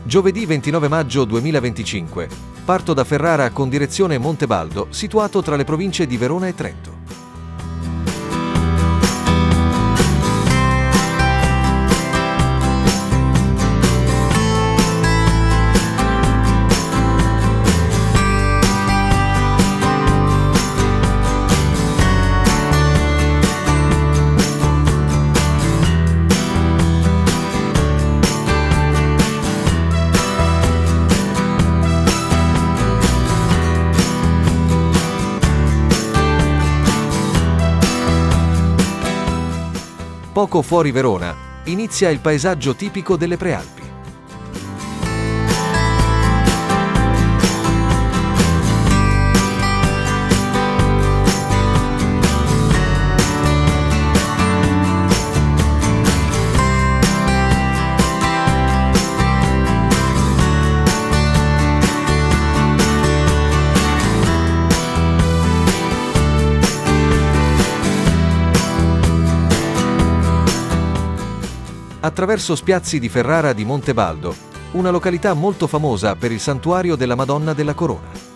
Giovedì 29 maggio 2025. Parto da Ferrara con direzione Montebaldo, situato tra le province di Verona e Trento. Poco fuori Verona, inizia il paesaggio tipico delle Prealpi. Attraverso spiazzi di Ferrara di Montebaldo, una località molto famosa per il santuario della Madonna della Corona.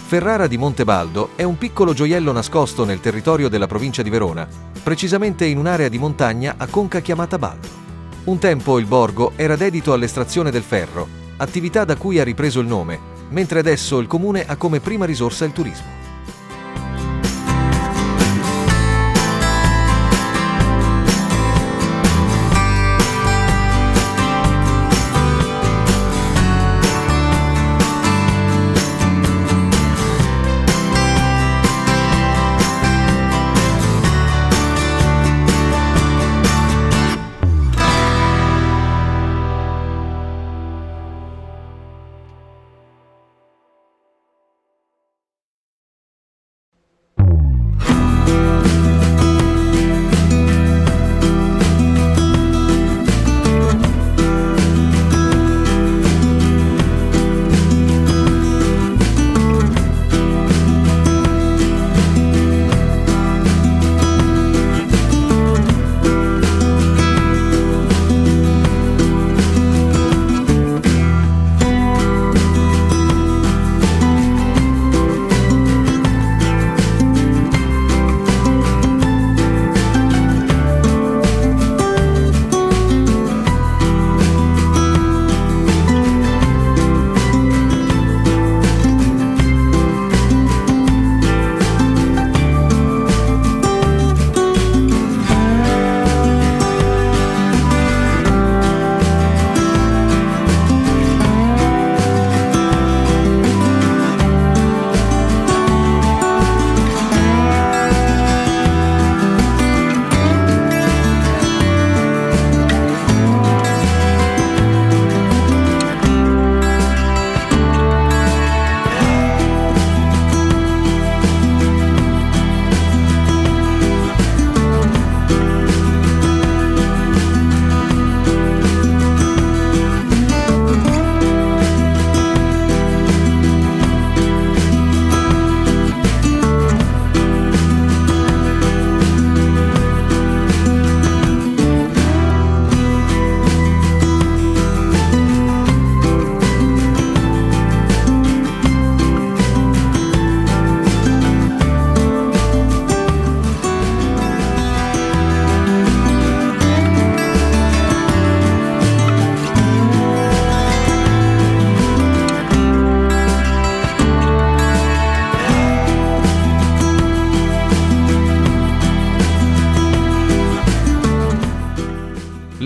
Ferrara di Montebaldo è un piccolo gioiello nascosto nel territorio della provincia di Verona, precisamente in un'area di montagna a conca chiamata Baldo. Un tempo il borgo era dedito all'estrazione del ferro, attività da cui ha ripreso il nome, mentre adesso il comune ha come prima risorsa il turismo.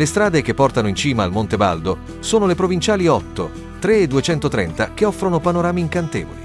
Le strade che portano in cima al Monte Baldo sono le provinciali 8, 3 e 230 che offrono panorami incantevoli.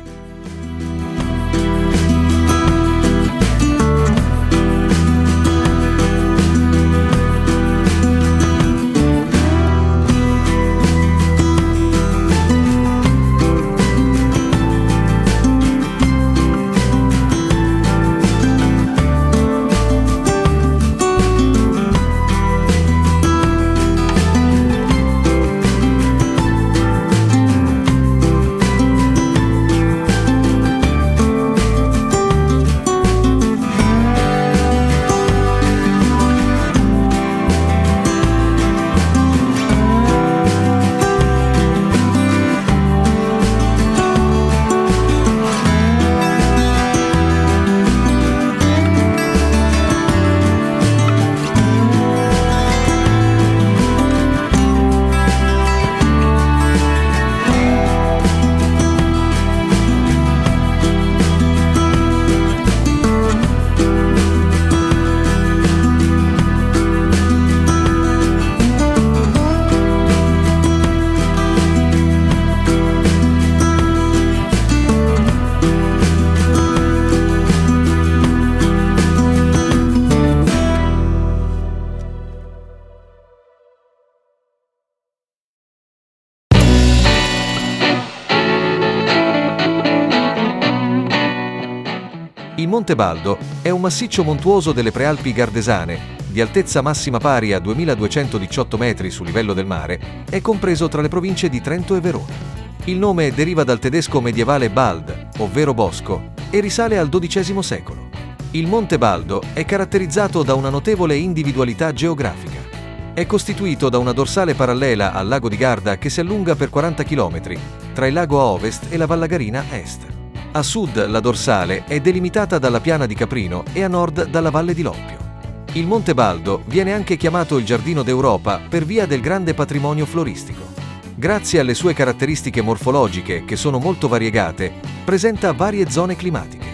Il Monte Baldo è un massiccio montuoso delle Prealpi Gardesane, di altezza massima pari a 2218 metri sul livello del mare, è compreso tra le province di Trento e Verona. Il nome deriva dal tedesco medievale Bald, ovvero bosco, e risale al XII secolo. Il Monte Baldo è caratterizzato da una notevole individualità geografica. È costituito da una dorsale parallela al lago di Garda che si allunga per 40 km, tra il lago a ovest e la Vallagarina a est. A sud la dorsale è delimitata dalla piana di Caprino e a nord dalla Valle di Loppio. Il Monte Baldo viene anche chiamato il Giardino d'Europa per via del grande patrimonio floristico. Grazie alle sue caratteristiche morfologiche, che sono molto variegate, presenta varie zone climatiche.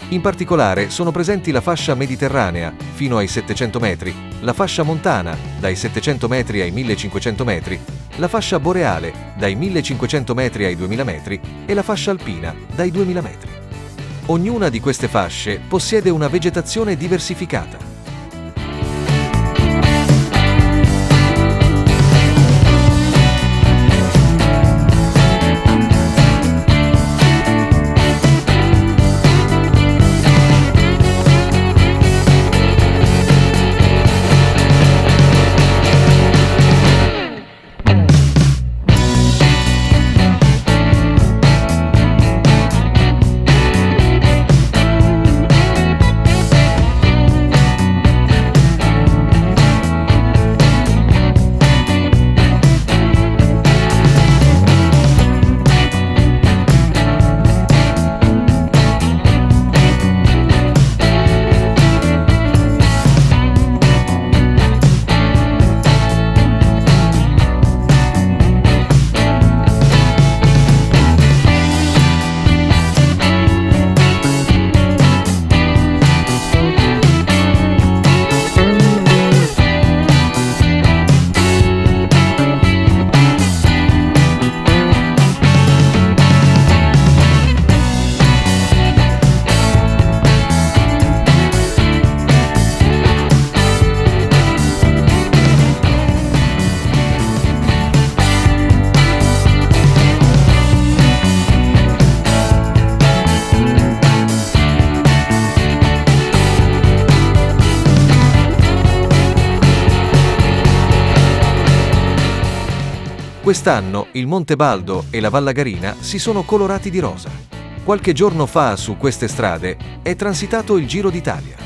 In particolare sono presenti la fascia mediterranea, fino ai 700 metri, la fascia montana, dai 700 metri ai 1500 metri, la fascia boreale, dai 1500 metri ai 2000 metri, e la fascia alpina, dai 2000 metri. Ognuna di queste fasce possiede una vegetazione diversificata. Quest'anno il Monte Baldo e la Vallagarina si sono colorati di rosa. Qualche giorno fa su queste strade è transitato il Giro d'Italia.